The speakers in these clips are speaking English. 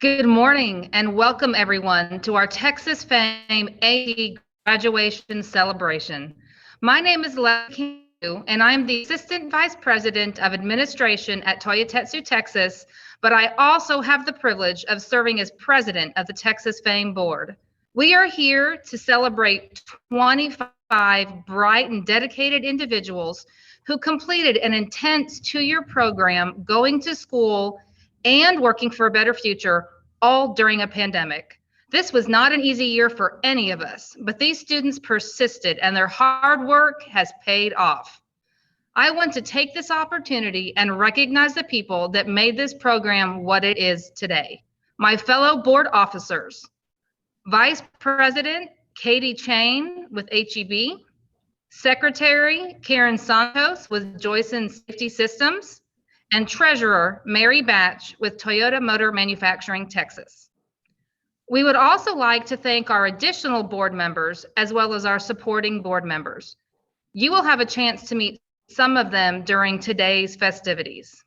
Good morning and welcome everyone to our Texas Fame AD graduation celebration. My name is Leslie and I'm the Assistant Vice President of Administration at Toyotetsu, Texas, but I also have the privilege of serving as President of the Texas Fame Board. We are here to celebrate 25 bright and dedicated individuals who completed an intense 2-year program going to school and working for a better future, all during a pandemic. This was not an easy year for any of us, but these students persisted and their hard work has paid off. I want to take this opportunity and recognize the people that made this program what it is today. My fellow board officers, Vice President Katie Chain with HEB, Secretary Karen Santos with Joyson Safety Systems, and Treasurer Mary Batch with Toyota Motor Manufacturing, Texas. We would also like to thank our additional board members as well as our supporting board members. You will have a chance to meet some of them during today's festivities.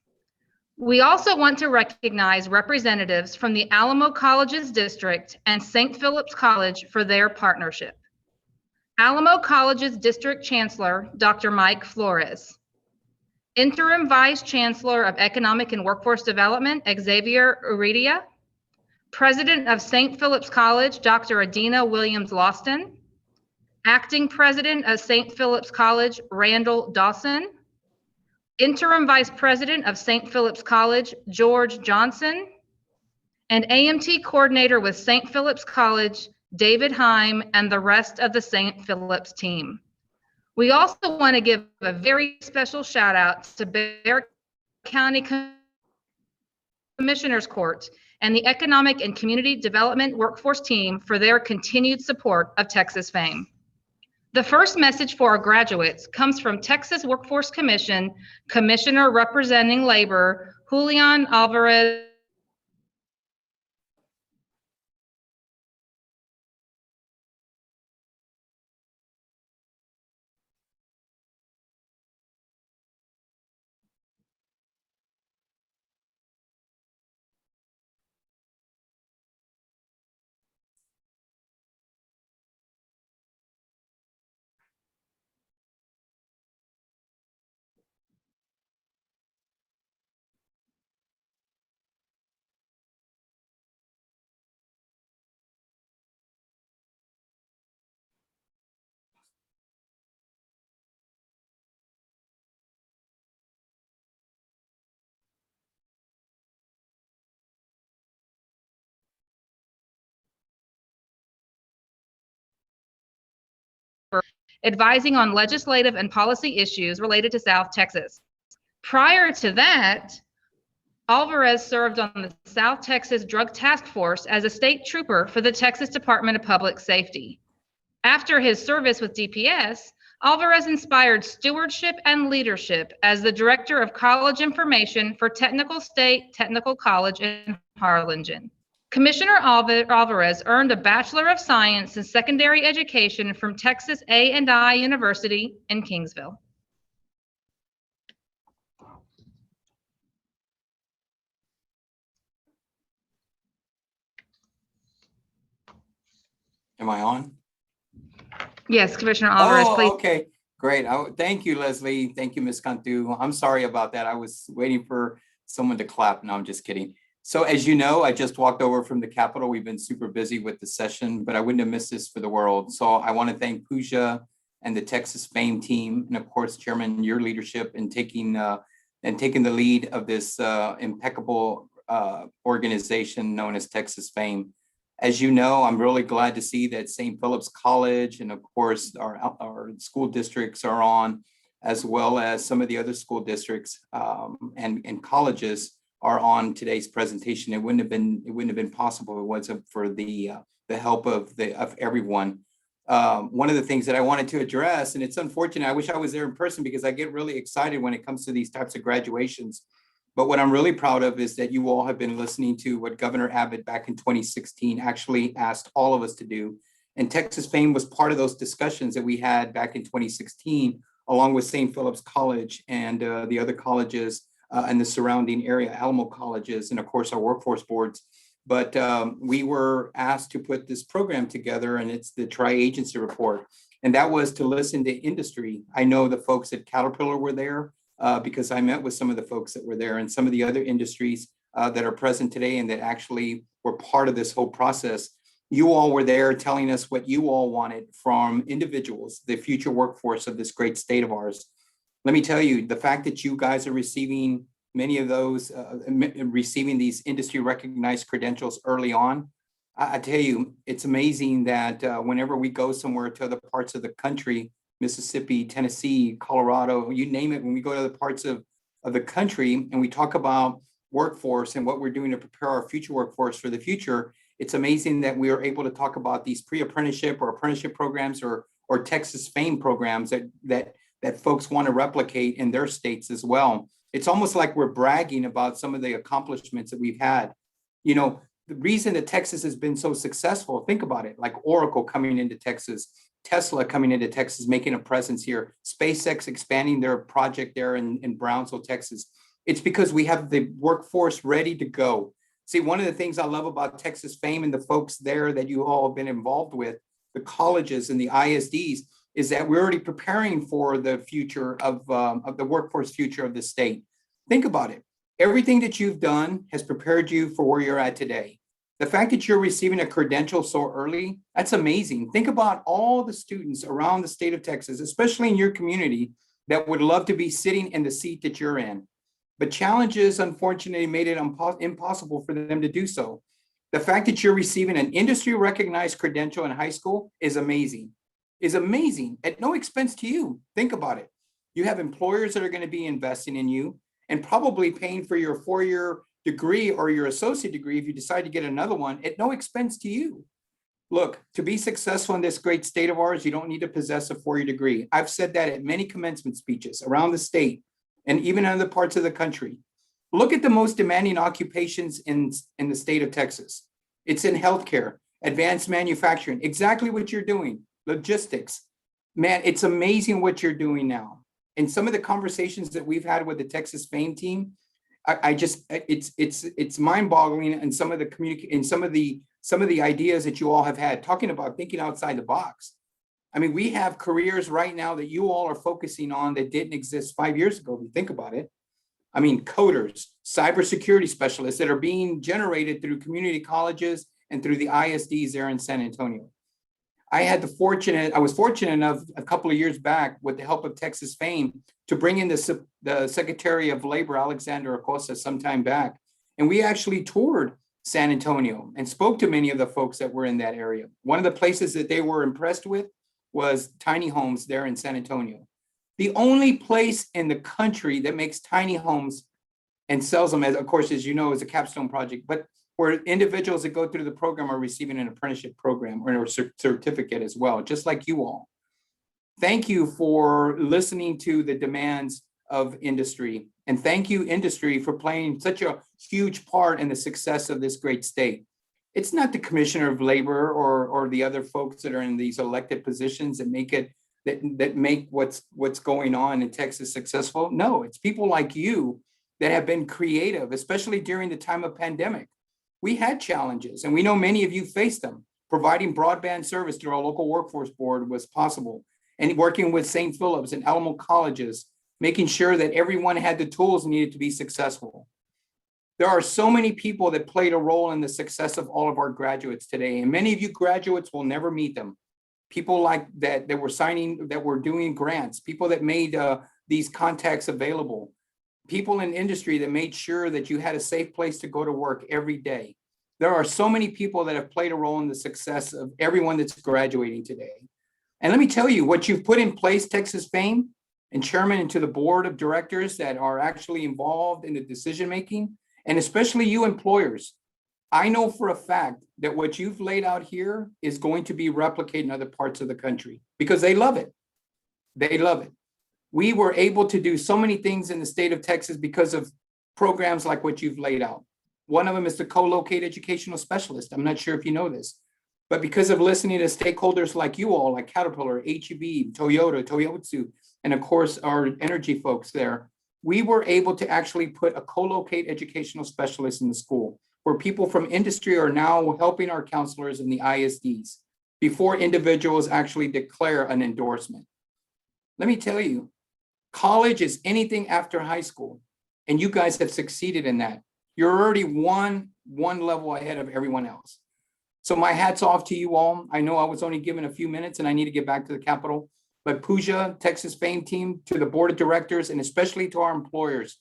We also want to recognize representatives from the Alamo Colleges District and St. Philip's College for their partnership. Alamo College's District Chancellor, Dr. Mike Flores. Interim Vice Chancellor of Economic and Workforce Development, Xavier Uridia. President of St. Philip's College, Dr. Adina Williams-Lawston. Acting President of St. Philip's College, Randall Dawson. Interim Vice President of St. Philip's College, George Johnson. And AMT Coordinator with St. Philip's College, David Heim, and the rest of the St. Philip's team. We also want to give a very special shout out to Bexar County Commissioners Court and the Economic and Community Development Workforce team for their continued support of Texas Fame. The first message for our graduates comes from Texas Workforce Commission Commissioner representing Labor, Julian Alvarez. Advising on legislative and policy issues related to South Texas. Prior to that, Alvarez served on the South Texas Drug Task Force as a state trooper for the Texas Department of Public Safety. After his service with DPS, Alvarez inspired stewardship and leadership as the Director of College Information for Technical State Technical College in Harlingen. Commissioner Alvarez earned a Bachelor of Science in Secondary Education from Texas A&I University in Kingsville. Am I on? Yes, Commissioner Alvarez, please. Okay, great. Thank you, Leslie. Thank you, Ms. Cantu. I'm sorry about that. I was waiting for someone to clap. No, I'm just kidding. So as you know, I just walked over from the Capitol. We've been super busy with the session, but I wouldn't have missed this for the world. So I want to thank Pooja and the Texas Fame team, and of course, Chairman, your leadership in taking the lead of this impeccable organization known as Texas Fame. As you know, I'm really glad to see that St. Philip's College and of course our school districts are on, as well as some of the other school districts and colleges are on today's presentation. It wouldn't have been possible if it wasn't for the help of everyone. One of the things that I wanted to address, and it's unfortunate, I wish I was there in person because I get really excited when it comes to these types of graduations. But what I'm really proud of is that you all have been listening to what Governor Abbott back in 2016 actually asked all of us to do. And Texas Fame was part of those discussions that we had back in 2016, along with St. Philip's College and the other colleges in the surrounding area, Alamo colleges, and of course our workforce boards. but we were asked to put this program together, and it's the tri-agency report. And that was to listen to industry. I know the folks at Caterpillar were there because I met with some of the folks that were there, and some of the other industries that are present today and that actually were part of this whole process. You all were there telling us what you all wanted from individuals, the future workforce of this great state of ours. Let me tell you, the fact that you guys are receiving many of those, receiving these industry recognized credentials early on, I tell you, it's amazing that whenever we go somewhere to other parts of the country, Mississippi, Tennessee, Colorado, you name it, when we go to other parts of the country and we talk about workforce and what we're doing to prepare our future workforce for the future, it's amazing that we are able to talk about these pre-apprenticeship or apprenticeship programs or Texas FAME programs that folks want to replicate in their states as well. It's almost like we're bragging about some of the accomplishments that we've had. You know, the reason that Texas has been so successful, think about it, like Oracle coming into Texas, Tesla coming into Texas, making a presence here, SpaceX expanding their project there in Brownsville, Texas. It's because we have the workforce ready to go. See, one of the things I love about Texas FAME and the folks there that you all have been involved with, the colleges and the ISDs, is that we're already preparing for the future of the workforce future of the state. Think about it. Everything that you've done has prepared you for where you're at today. The fact that you're receiving a credential so early, that's amazing. Think about all the students around the state of Texas, especially in your community, that would love to be sitting in the seat that you're in. But challenges, unfortunately, made it impossible for them to do so. The fact that you're receiving an industry recognized credential in high school is amazing, at no expense to you. Think about it. You have employers that are going to be investing in you and probably paying for your 4-year degree or your associate degree if you decide to get another one at no expense to you. Look, to be successful in this great state of ours, you don't need to possess a 4-year degree. I've said that at many commencement speeches around the state and even in other parts of the country. Look at the most demanding occupations in the state of Texas. It's in healthcare, advanced manufacturing, exactly what you're doing, logistics. Man, it's amazing what you're doing now. And some of the conversations that we've had with the Texas FAME team, it's mind-boggling, and some of the ideas that you all have had, talking about thinking outside the box. I mean, we have careers right now that you all are focusing on that didn't exist 5 years ago, if you think about it. I mean, coders, cybersecurity specialists that are being generated through community colleges and through the ISDs there in San Antonio. I was fortunate enough a couple of years back, with the help of Texas FAME, to bring in the Secretary of Labor, Alexander Acosta, some time back. And we actually toured San Antonio and spoke to many of the folks that were in that area. One of the places that they were impressed with was tiny homes there in San Antonio. The only place in the country that makes tiny homes and sells them, as of course, as you know, is a capstone project, but where individuals that go through the program are receiving an apprenticeship program or a certificate as well, just like you all. Thank you for listening to the demands of industry. And thank you, industry, for playing such a huge part in the success of this great state. It's not the Commissioner of Labor or the other folks that are in these elected positions that make it that make what's going on in Texas successful. No, it's people like you that have been creative, especially during the time of pandemic. We had challenges, and we know many of you faced them. Providing broadband service through our local workforce board was possible, and working with St. Philip's and Alamo colleges, making sure that everyone had the tools needed to be successful. There are so many people that played a role in the success of all of our graduates today, and many of you graduates will never meet them. People like that were signing, that were doing grants, people that made these contacts available, people in industry that made sure that you had a safe place to go to work every day. There are so many people that have played a role in the success of everyone that's graduating today. And let me tell you, what you've put in place, Texas FAME, and chairman and to the board of directors that are actually involved in the decision-making, and especially you employers, I know for a fact that what you've laid out here is going to be replicated in other parts of the country because they love it. They love it. We were able to do so many things in the state of Texas because of programs like what you've laid out. One of them is the co-locate educational specialist. I'm not sure if you know this, but because of listening to stakeholders like you all, like Caterpillar, HEB, Toyota, Toyotsu, and of course our energy folks there, we were able to actually put a co-locate educational specialist in the school where people from industry are now helping our counselors in the ISDs before individuals actually declare an endorsement. Let me tell you, college is anything after high school, and you guys have succeeded in that. You're already one level ahead of everyone else. So my hat's off to you all. I know I was only given a few minutes and I need to get back to the Capitol, but Pooja, Texas Fame team, to the board of directors, and especially to our employers,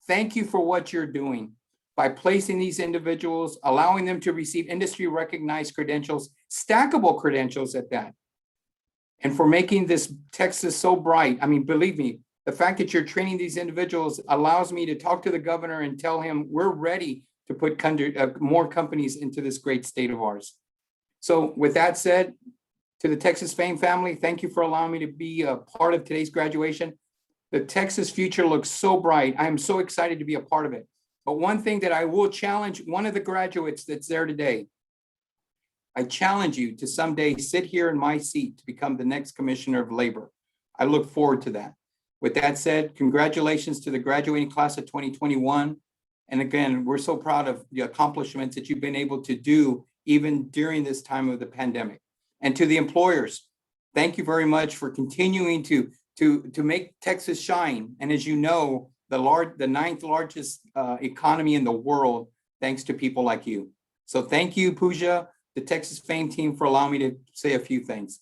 thank you for what you're doing by placing these individuals, allowing them to receive industry recognized credentials, stackable credentials at that, and for making this Texas so bright. I mean, believe me, the fact that you're training these individuals allows me to talk to the governor and tell him we're ready to put more companies into this great state of ours. So with that said, to the Texas Fame family, thank you for allowing me to be a part of today's graduation. The Texas future looks so bright. I am so excited to be a part of it. But one thing that I will challenge one of the graduates that's there today, I challenge you to someday sit here in my seat to become the next Commissioner of Labor. I look forward to that. With that said, congratulations to the graduating class of 2021. And again, we're so proud of the accomplishments that you've been able to do even during this time of the pandemic. And to the employers, thank you very much for continuing to make Texas shine. And as you know, the 9th largest economy in the world, thanks to people like you. So thank you, Pooja, the Texas Fame team, for allowing me to say a few things.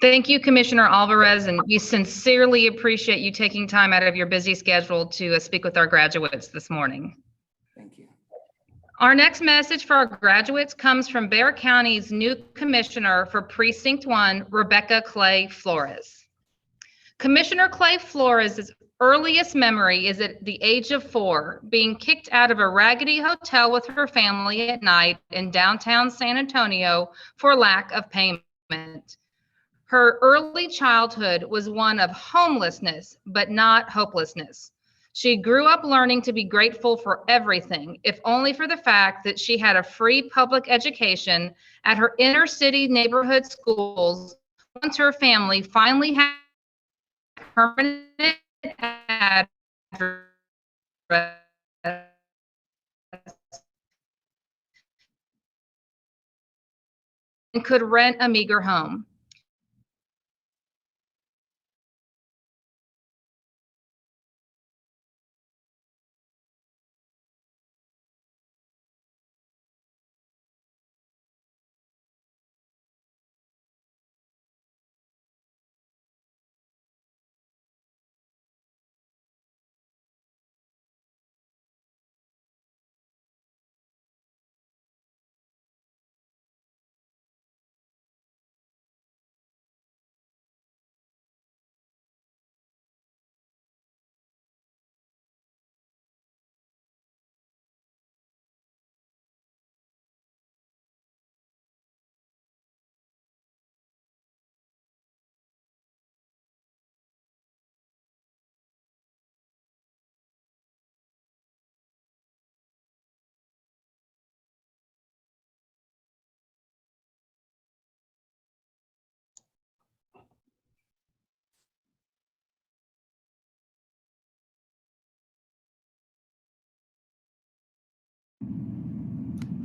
Thank you, Commissioner Alvarez, and we sincerely appreciate you taking time out of your busy schedule to speak with our graduates this morning. Thank you. Our next message for our graduates comes from Bexar County's new Commissioner for Precinct 1, Rebecca Clay Flores. Commissioner Clay Flores' earliest memory is at the age of 4, being kicked out of a raggedy hotel with her family at night in downtown San Antonio for lack of payment. Her early childhood was one of homelessness, but not hopelessness. She grew up learning to be grateful for everything, if only for the fact that she had a free public education at her inner city neighborhood schools once her family finally had a permanent address and could rent a meager home.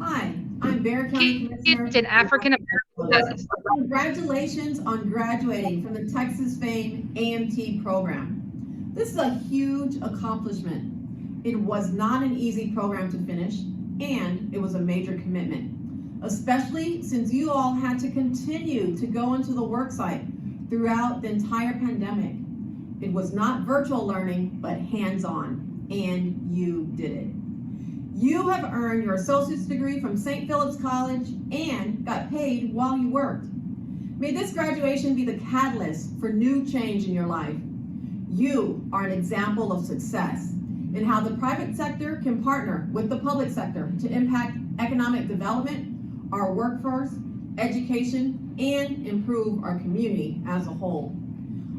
Hi, I'm Bexar County Commissioner. Kids in African American studies. Congratulations on graduating from the Texas Fame AMT program. This is a huge accomplishment. It was not an easy program to finish, and it was a major commitment, especially since you all had to continue to go into the worksite throughout the entire pandemic. It was not virtual learning, but hands-on, and you did it. You have earned your associate's degree from St. Philip's College and got paid while you worked. May this graduation be the catalyst for new change in your life. You are an example of success in how the private sector can partner with the public sector to impact economic development, our workforce, education, and improve our community as a whole.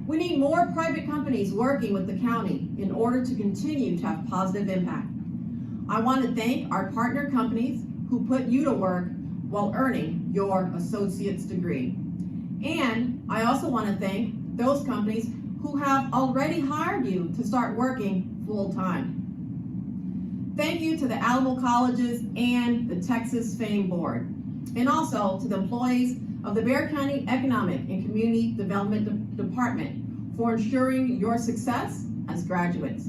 We need more private companies working with the county in order to continue to have positive impact. I want to thank our partner companies who put you to work while earning your associate's degree. And I also want to thank those companies who have already hired you to start working full-time. Thank you to the Alamo Colleges and the Texas Fame Board, and also to the employees of the Bexar County Economic and Community Development Department for ensuring your success as graduates.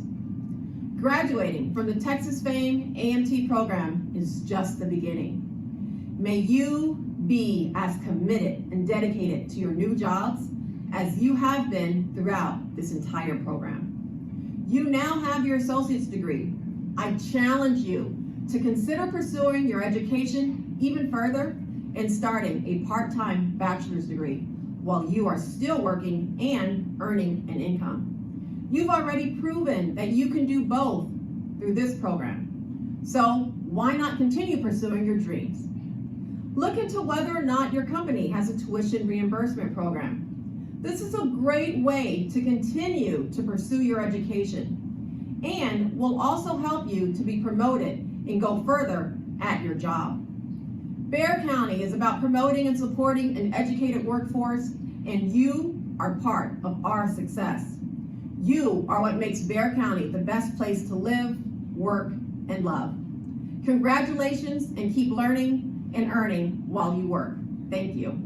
Graduating from the Texas Fame AMT program is just the beginning. May you be as committed and dedicated to your new jobs as you have been throughout this entire program. You now have your associate's degree. I challenge you to consider pursuing your education even further and starting a part-time bachelor's degree while you are still working and earning an income. You've already proven that you can do both through this program. So why not continue pursuing your dreams? Look into whether or not your company has a tuition reimbursement program. This is a great way to continue to pursue your education and will also help you to be promoted and go further at your job. Bexar County is about promoting and supporting an educated workforce, and you are part of our success. You are what makes Bexar County the best place to live, work, and love. Congratulations, and keep learning and earning while you work. Thank you.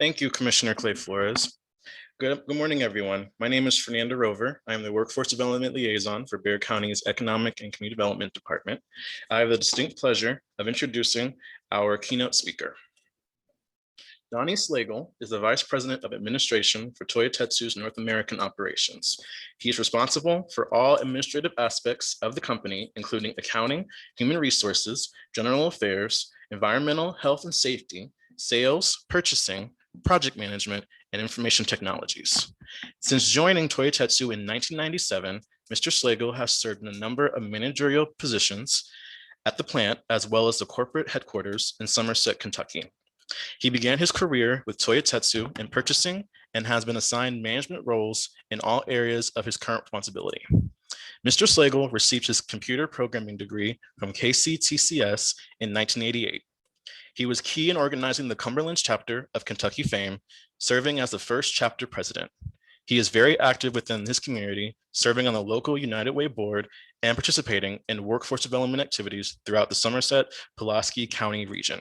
Thank you, Commissioner Clay Flores. Good morning, everyone. My name is Fernando Rover. I am the Workforce Development Liaison for Bexar County's Economic and Community Development Department. I have the distinct pleasure of introducing our keynote speaker. Donnie Slagel is the Vice President of Administration for Toyo Tetsu's North American operations. He is responsible for all administrative aspects of the company, including accounting, human resources, general affairs, environmental health and safety, sales, purchasing, project management, and information technologies. Since joining Toyo Tetsu in 1997, Mr. Slagel has served in a number of managerial positions at the plant, as well as the corporate headquarters in Somerset, Kentucky. He began his career with Toyo Tetsu in purchasing and has been assigned management roles in all areas of his current responsibility. Mr. Slagel received his computer programming degree from KCTCS in 1988. He was key in organizing the Cumberland's chapter of Kentucky Fame, serving as the first chapter president. He is very active within his community, serving on the local United Way board and participating in workforce development activities throughout the Somerset, Pulaski County region.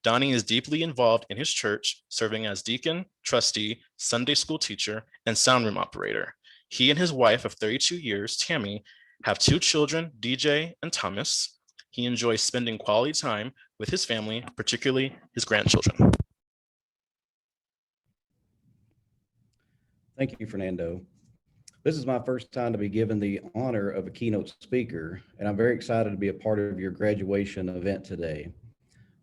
Donnie is deeply involved in his church, serving as deacon, trustee, Sunday school teacher, and sound room operator. He and his wife of 32 years, Tammy, have 2 children, DJ and Thomas. He enjoys spending quality time with his family, particularly his grandchildren. Thank you, Fernando. This is my first time to be given the honor of a keynote speaker, and I'm very excited to be a part of your graduation event today.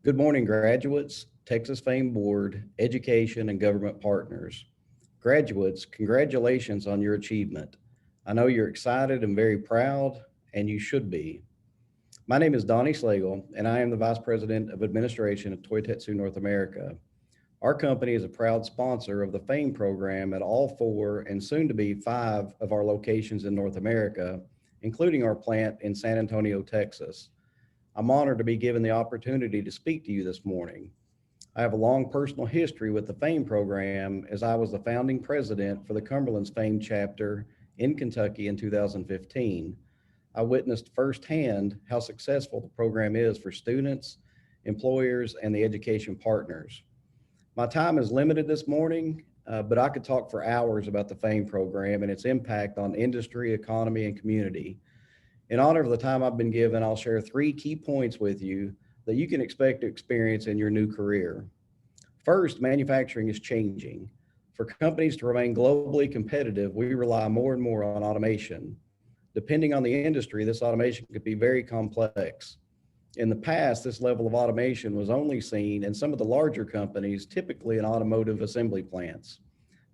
Good morning, graduates, Texas Fame Board, education, and government partners. Graduates, congratulations on your achievement. I know you're excited and very proud, and you should be. My name is Donnie Slagel, and I am the Vice President of Administration at Toyo Tetsu North America. Our company is a proud sponsor of the FAME program at all 4 and soon to be 5 of our locations in North America, including our plant in San Antonio, Texas. I'm honored to be given the opportunity to speak to you this morning. I have a long personal history with the FAME program, as I was the founding president for the Cumberland's FAME chapter in Kentucky in 2015. I witnessed firsthand how successful the program is for students, employers, and the education partners. My time is limited this morning, but I could talk for hours about the FAME program and its impact on industry, economy, and community. In honor of the time I've been given, I'll share 3 key points with you that you can expect to experience in your new career. First, manufacturing is changing. For companies to remain globally competitive, we rely more and more on automation. Depending on the industry, this automation could be very complex. In the past, this level of automation was only seen in some of the larger companies, typically in automotive assembly plants.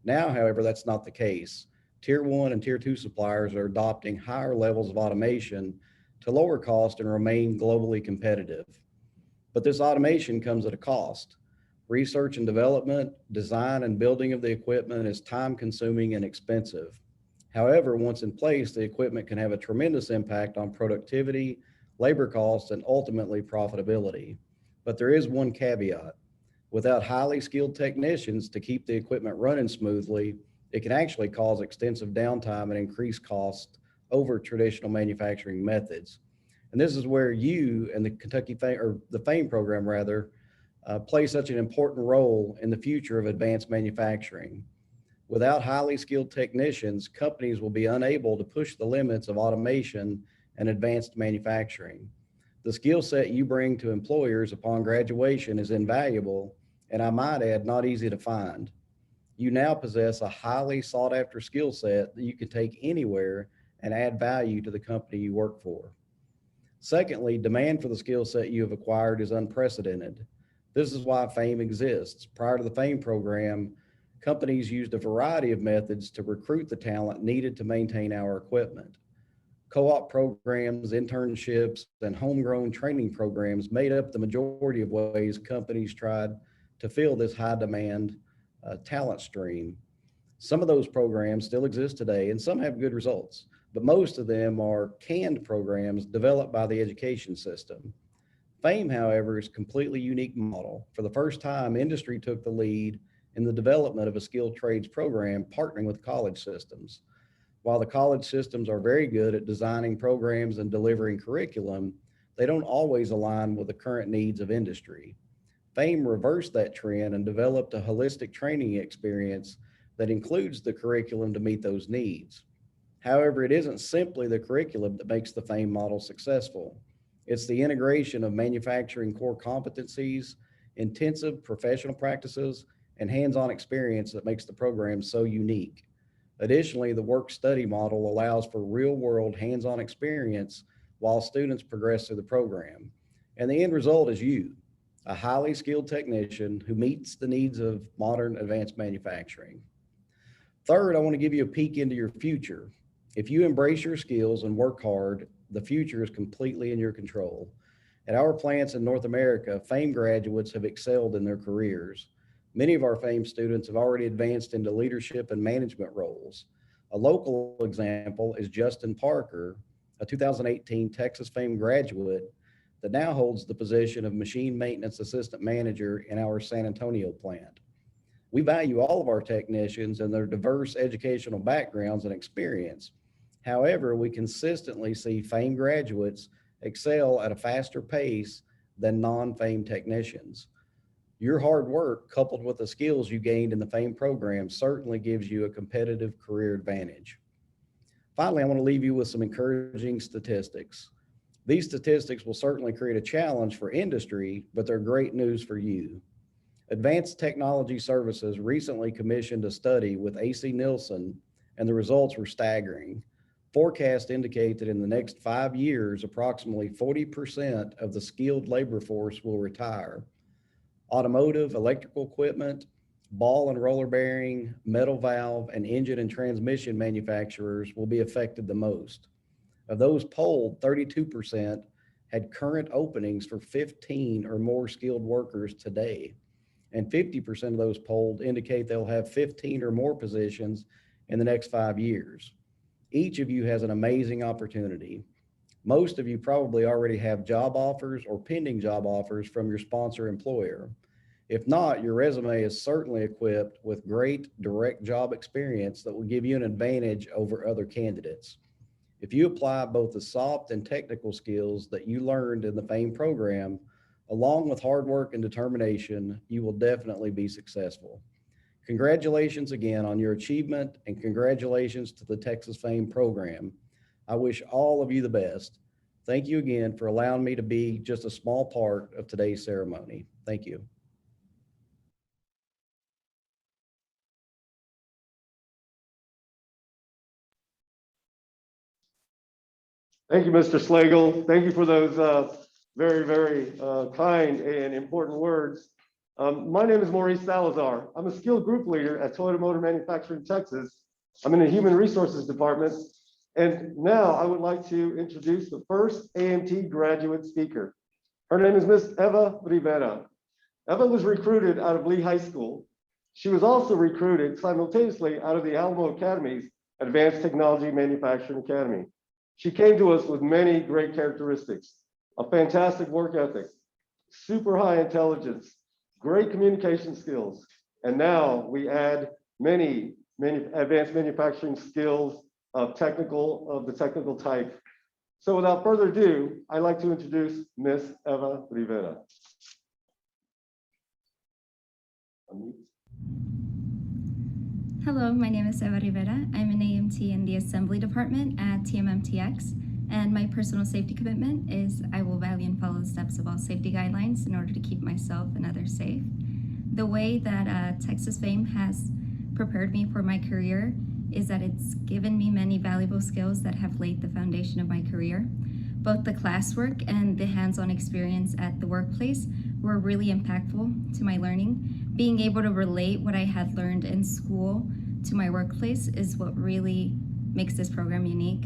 Now, however, that's not the case. Tier 1 and Tier 2 suppliers are adopting higher levels of automation to lower cost and remain globally competitive. But this automation comes at a cost. Research and development, design and building of the equipment is time consuming and expensive. However, once in place, the equipment can have a tremendous impact on productivity, labor costs, and ultimately profitability. But there is one caveat. Without highly skilled technicians to keep the equipment running smoothly, it can actually cause extensive downtime and increase cost over traditional manufacturing methods. And this is where you and the the FAME program rather, play such an important role in the future of advanced manufacturing. Without highly skilled technicians, companies will be unable to push the limits of automation and advanced manufacturing. The skill set you bring to employers upon graduation is invaluable, and I might add, not easy to find. You now possess a highly sought after skill set that you can take anywhere and add value to the company you work for. Secondly, demand for the skill set you have acquired is unprecedented. This is why FAME exists. Prior to the FAME program, companies used a variety of methods to recruit the talent needed to maintain our equipment. Co-op programs, internships, and homegrown training programs made up the majority of ways companies tried to fill this high demand talent stream. Some of those programs still exist today, and some have good results, but most of them are canned programs developed by the education system. FAME, however, is a completely unique model. For the first time, industry took the lead in the development of a skilled trades program, partnering with college systems. While the college systems are very good at designing programs and delivering curriculum, they don't always align with the current needs of industry. FAME reversed that trend and developed a holistic training experience that includes the curriculum to meet those needs. However, it isn't simply the curriculum that makes the FAME model successful. It's the integration of manufacturing core competencies, intensive professional practices, and hands-on experience that makes the program so unique. Additionally, the work-study model allows for real-world hands-on experience while students progress through the program. And the end result is you, a highly skilled technician who meets the needs of modern advanced manufacturing. Third, I want to give you a peek into your future. If you embrace your skills and work hard, the future is completely in your control. At our plants in North America, FAME graduates have excelled in their careers. Many of our FAME students have already advanced into leadership and management roles. A local example is Justin Parker, a 2018 Texas FAME graduate that now holds the position of Machine Maintenance Assistant Manager in our San Antonio plant. We value all of our technicians and their diverse educational backgrounds and experience. However, we consistently see FAME graduates excel at a faster pace than non-FAME technicians. Your hard work, coupled with the skills you gained in the FAME program, certainly gives you a competitive career advantage. Finally, I want to leave you with some encouraging statistics. These statistics will certainly create a challenge for industry, but they're great news for you. Advanced Technology Services recently commissioned a study with AC Nielsen, and the results were staggering. Forecasts indicate that in the next 5 years, approximately 40% of the skilled labor force will retire. Automotive, electrical equipment, ball and roller bearing, metal valve, and engine and transmission manufacturers will be affected the most. Of those polled, 32% had current openings for 15 or more skilled workers today. And 50% of those polled indicate they'll have 15 or more positions in the next 5 years. Each of you has an amazing opportunity. Most of you probably already have job offers or pending job offers from your sponsor employer. If not, your resume is certainly equipped with great direct job experience that will give you an advantage over other candidates. If you apply both the soft and technical skills that you learned in the FAME program, along with hard work and determination, you will definitely be successful. Congratulations again on your achievement, and congratulations to the Texas FAME program. I wish all of you the best. Thank you again for allowing me to be just a small part of today's ceremony. Thank you. Thank you, Mr. Slagel. Thank you for those very, very kind and important words. My name is Maurice Salazar. I'm a skilled group leader at Toyota Motor Manufacturing, Texas. I'm in the Human Resources Department. And now I would like to introduce the first AMT graduate speaker. Her name is Miss Eva Rivera. Eva was recruited out of Lee High School. She was also recruited simultaneously out of the Alamo Academy's Advanced Technology Manufacturing Academy. She came to us with many great characteristics: a fantastic work ethic, super high intelligence, great communication skills, and now we add many advanced manufacturing skills of the technical type. So without further ado, I'd like to introduce Miss Eva Rivera. Hello, my name is Eva Rivera. I'm an AMT in the Assembly Department at TMMTX, and my personal safety commitment is I will value and follow the steps of all safety guidelines in order to keep myself and others safe. The way that Texas FAME has prepared me for my career is that it's given me many valuable skills that have laid the foundation of my career. Both the classwork and the hands-on experience at the workplace were really impactful to my learning. Being able to relate what I had learned in school to my workplace is what really makes this program unique.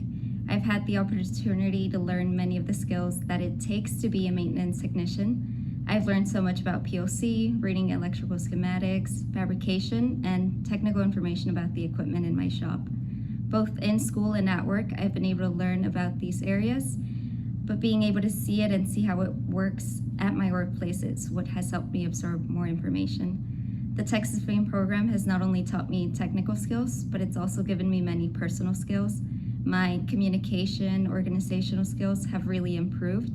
I've had the opportunity to learn many of the skills that it takes to be a maintenance technician. I've learned so much about PLC, reading electrical schematics, fabrication, and technical information about the equipment in my shop. Both in school and at work, I've been able to learn about these areas, but being able to see it and see how it works at my workplace is what has helped me absorb more information. The Texas FAME program has not only taught me technical skills, but it's also given me many personal skills. My communication, organizational skills have really improved,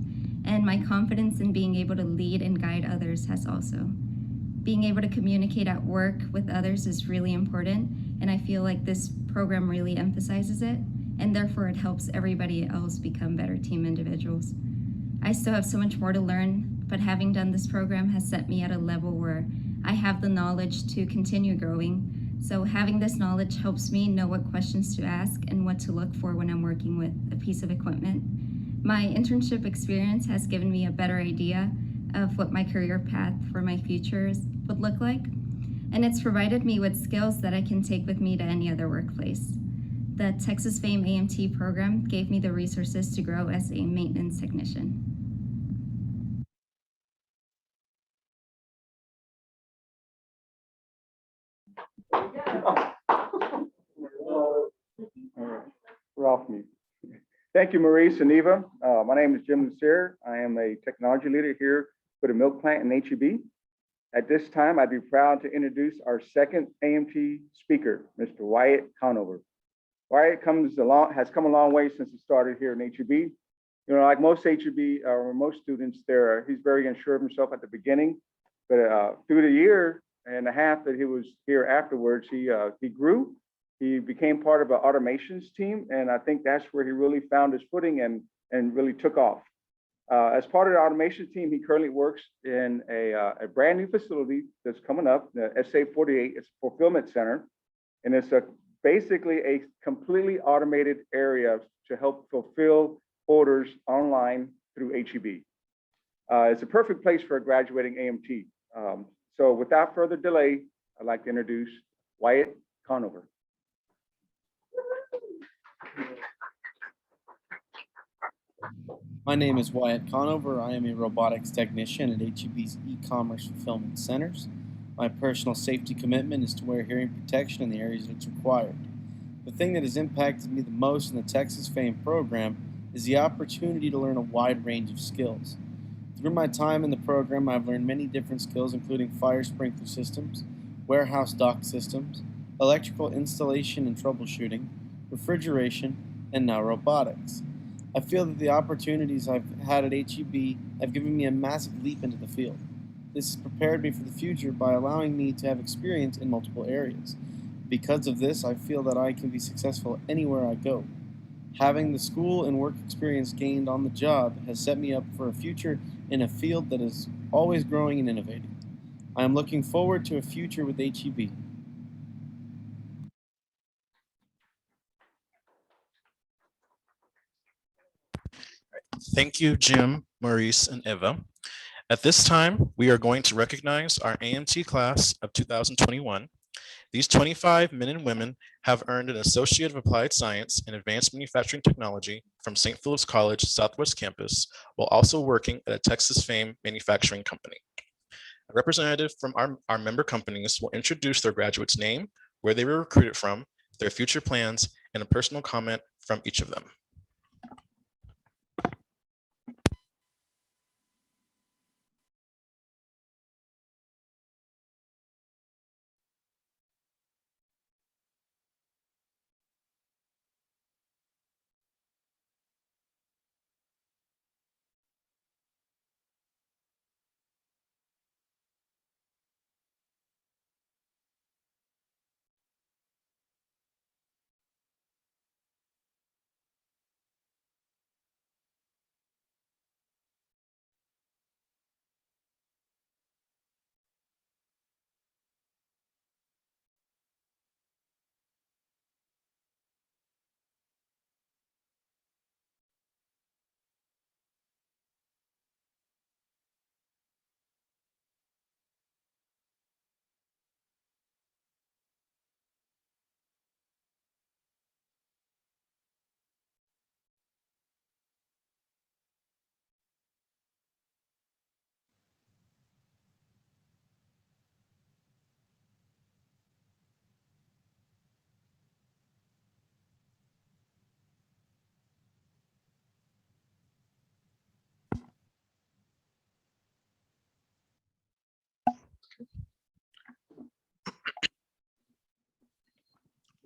and my confidence in being able to lead and guide others has also. Being able to communicate at work with others is really important, and I feel like this program really emphasizes it, and therefore it helps everybody else become better team individuals. I still have so much more to learn, but having done this program has set me at a level where I have the knowledge to continue growing. So having this knowledge helps me know what questions to ask and what to look for when I'm working with a piece of equipment. My internship experience has given me a better idea of what my career path for my futures would look like, and it's provided me with skills that I can take with me to any other workplace. The Texas FAME AMT program gave me the resources to grow as a maintenance technician. We're off mute. Thank you, Maurice and Eva. My name is Jim Nasir. I am a technology leader here for the milk plant in HEB. At this time, I'd be proud to introduce our second AMT speaker, Mr. Wyatt Conover. Wyatt has come a long way since he started here in HEB. You know, like most HEB or most students there, he's very unsure of himself at the beginning, but through the year and a half that he was here afterwards, he grew. He became part of an automations team, and I think that's where he really found his footing and really took off. As part of the automation team, he currently works in a brand new facility that's coming up, the SA48. It's a fulfillment center, and it's basically a completely automated area to help fulfill orders online through HEB. It's a perfect place for a graduating AMT. So without further delay, I'd like to introduce Wyatt Conover. My name is Wyatt Conover. I am a robotics technician at HEB's e-commerce fulfillment centers. My personal safety commitment is to wear hearing protection in the areas it's required. The thing that has impacted me the most in the Texas FAME program is the opportunity to learn a wide range of skills. Through my time in the program, I've learned many different skills, including fire sprinkler systems, warehouse dock systems, electrical installation and troubleshooting, refrigeration, and now robotics. I feel that the opportunities I've had at HEB have given me a massive leap into the field. This has prepared me for the future by allowing me to have experience in multiple areas. Because of this, I feel that I can be successful anywhere I go. Having the school and work experience gained on the job has set me up for a future in a field that is always growing and innovating. I am looking forward to a future with HEB. Thank you, Jim, Maurice, and Eva. At this time, we are going to recognize our AMT class of 2021. These 25 men and women have earned an Associate of Applied Science in Advanced Manufacturing Technology from St. Philip's College Southwest Campus, while also working at a Texas Fame manufacturing company. A representative from our member companies will introduce their graduate's name, where they were recruited from, their future plans, and a personal comment from each of them.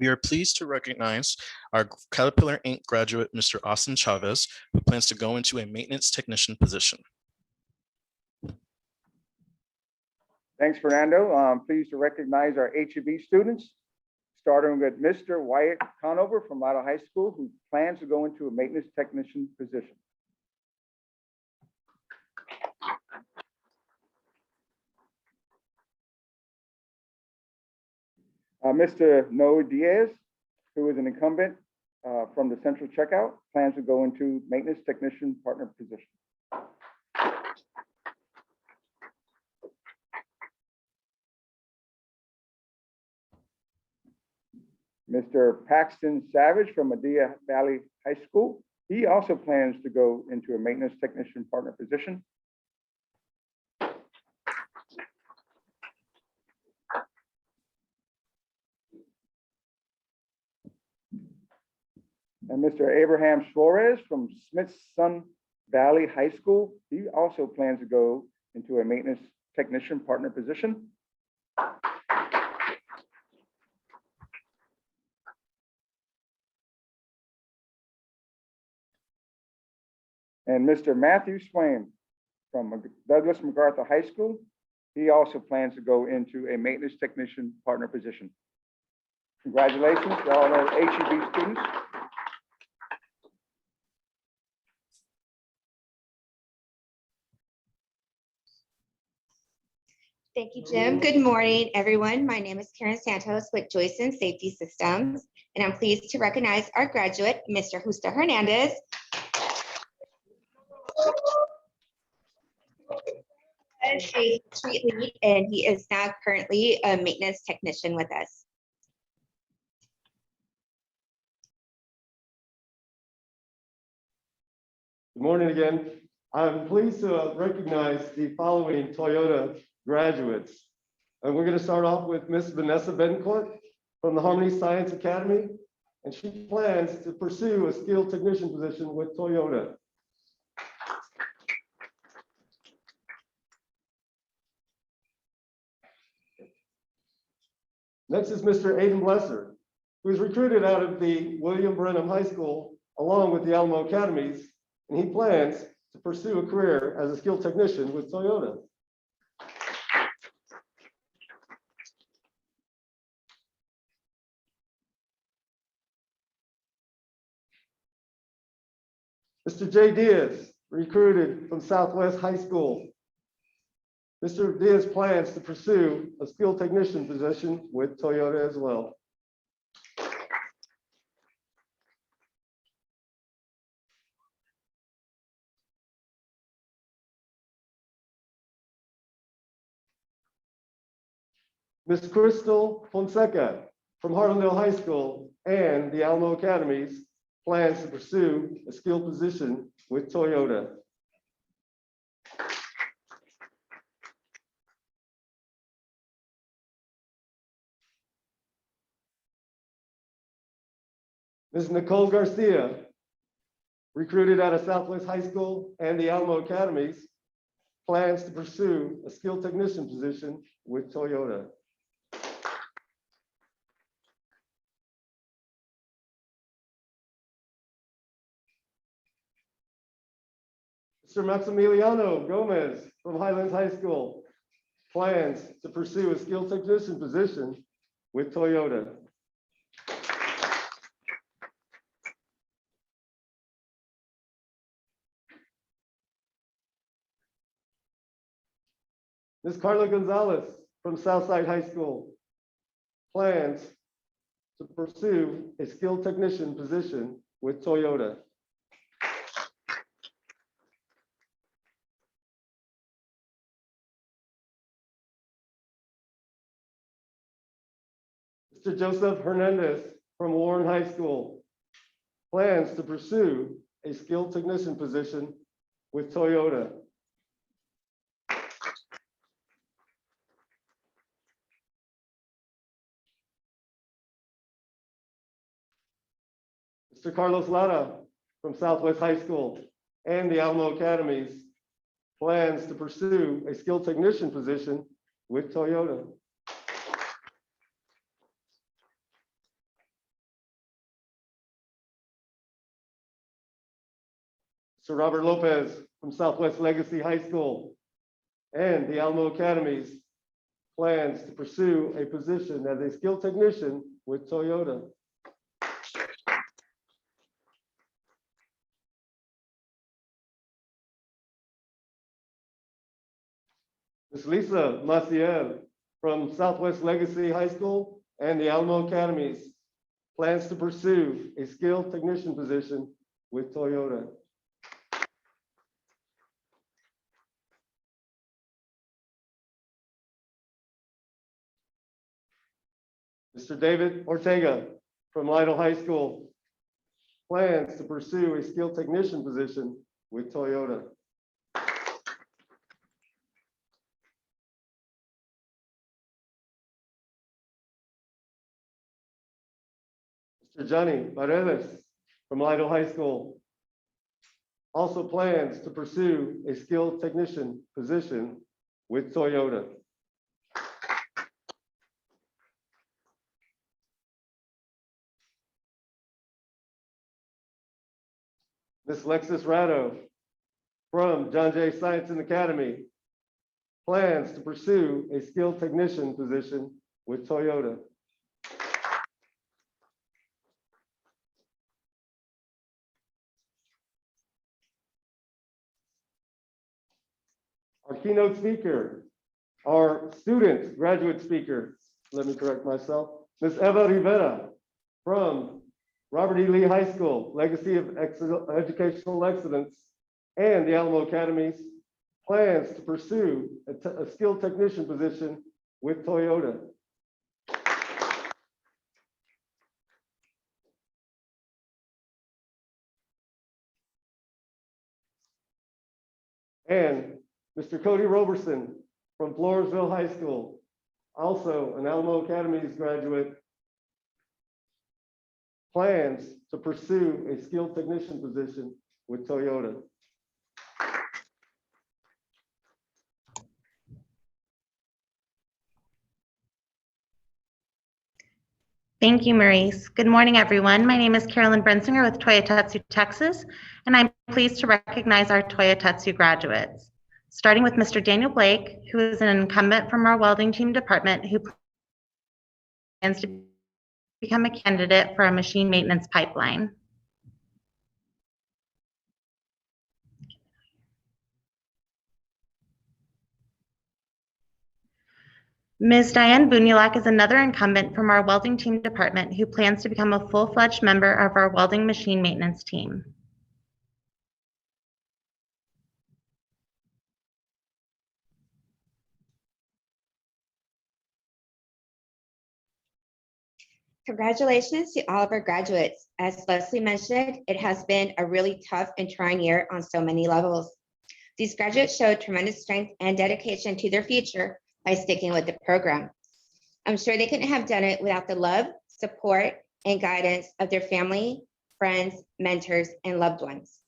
We are pleased to recognize our Caterpillar Inc. graduate, Mr. Austin Chavez, who plans to go into a maintenance technician position. Thanks, Fernando. I'm pleased to recognize our HEB students, starting with Mr. Wyatt Conover from Lytle High School, who plans to go into a maintenance technician position. Mr. Noe Diaz, who is an incumbent from the Central Checkout, plans to go into maintenance technician partner position. Mr. Paxton Savage from Medea Valley High School, he also plans to go into a maintenance technician partner position. And Mr. Abraham Suarez from Smithson Valley High School, he also plans to go into a maintenance technician partner position. And Mr. Matthew Swain from Douglas MacArthur High School, he also plans to go into a maintenance technician partner position. Congratulations to all our HEB students. Thank you, Jim. Good morning, everyone. My name is Karen Santos with Joyson Safety Systems, and I'm pleased to recognize our graduate, Mr. Justo Hernandez. A street lead, and he is now currently a maintenance technician with us. Good morning again. I'm pleased to recognize the following Toyota graduates. And we're going to start off with Miss Vanessa Bencourt from the Harmony Science Academy. And she plans to pursue a skilled technician position with Toyota. Next is Mr. Aiden Blesser, who was recruited out of the William Brenham High School along with the Alamo Academies, and he plans to pursue a career as a skilled technician with Toyota. Mr. Jay Diaz, recruited from Southwest High School. Mr. Diaz plans to pursue a skilled technician position with Toyota as well. Ms. Crystal Fonseca from Harlandale High School and the Alamo Academies plans to pursue a skilled position with Toyota. Ms. Nicole Garcia, recruited out of Southwest High School and the Alamo Academies, plans to pursue a skilled technician position with Toyota. Mr. Maximiliano Gomez from Highlands High School plans to pursue a skilled technician position with Toyota. Ms. Carla Gonzalez from Southside High School plans to pursue a skilled technician position with Toyota. Mr. Joseph Hernandez from Warren High School plans to pursue a skilled technician position with Toyota. Mr. Carlos Lara from Southwest High School and the Alamo Academies plans to pursue a skilled technician position with Toyota. Mr. Robert Lopez from Southwest Legacy High School and the Alamo Academies plans to pursue a position as a skilled technician with Toyota. Ms. Lisa Maciel from Southwest Legacy High School and the Alamo Academies plans to pursue a skilled technician position with Toyota. Mr. David Ortega from Lytle High School plans to pursue a skilled technician position with Toyota. Mr. Johnny Paredes from Lytle High School also plans to pursue a skilled technician position with Toyota. Ms. Lexis Ratto from John Jay Science and Academy plans to pursue a skilled technician position with Toyota. Our keynote speaker, our student graduate speaker, let me correct myself, Ms. Eva Rivera from Robert E. Lee High School, Legacy of Educational Excellence, and the Alamo Academies, plans to pursue a skilled technician position with Toyota. And Mr. Cody Roberson from Floresville High School, also an Alamo Academies graduate, plans to pursue a skilled technician position with Toyota. Thank you, Maurice. Good morning, everyone. My name is Carolyn Brensinger with Toyotatsu, Texas, and I'm pleased to recognize our Toyotatsu graduates, starting with Mr. Daniel Blake, who is an incumbent from our welding team department who plans to become a candidate for a machine maintenance pipeline. Ms. Diane Bunyalak is another incumbent from our welding team department who plans to become a full-fledged member of our welding machine maintenance team. Congratulations to all of our graduates. As Leslie mentioned, it has been a really tough and trying year on so many levels. These graduates showed tremendous strength and dedication to their future by sticking with the program. I'm sure they couldn't have done it without the love, support, and guidance of their family, friends, mentors, and loved ones.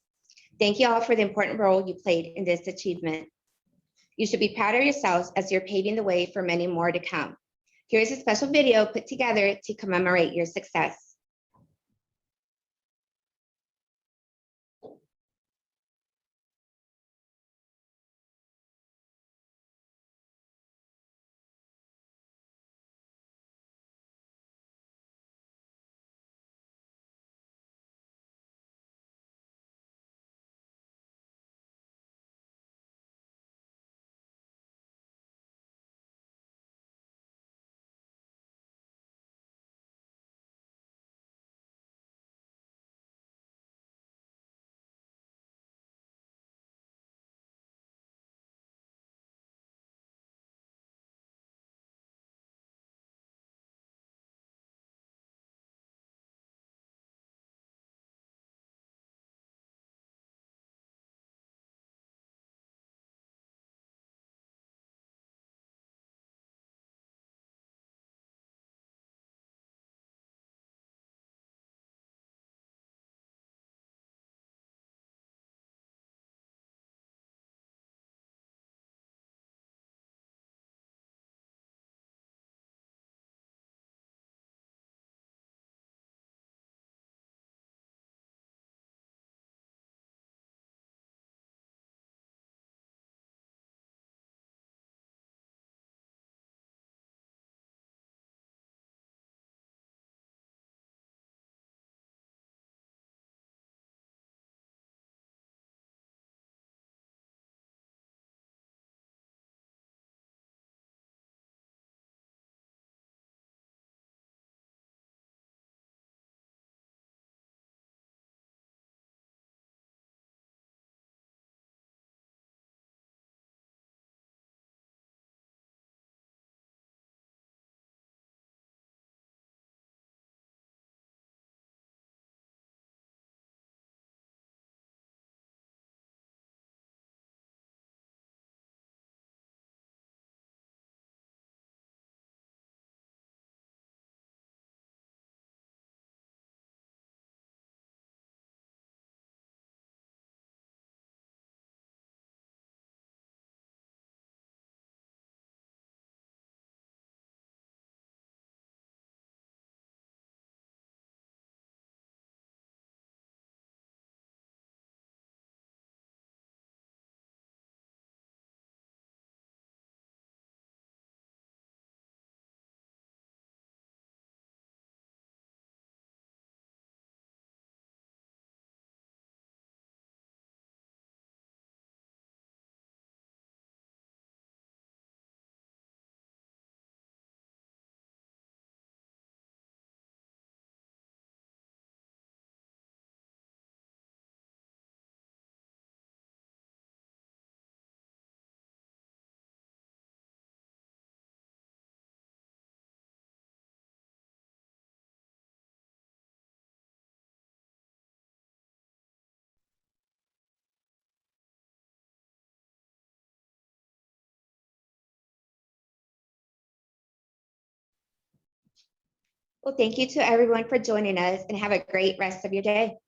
Thank you all for the important role you played in this achievement. You should be proud of yourselves as you're paving the way for many more to come. Here's a special video put together to commemorate your success. Well, thank you to everyone for joining us and have a great rest of your day.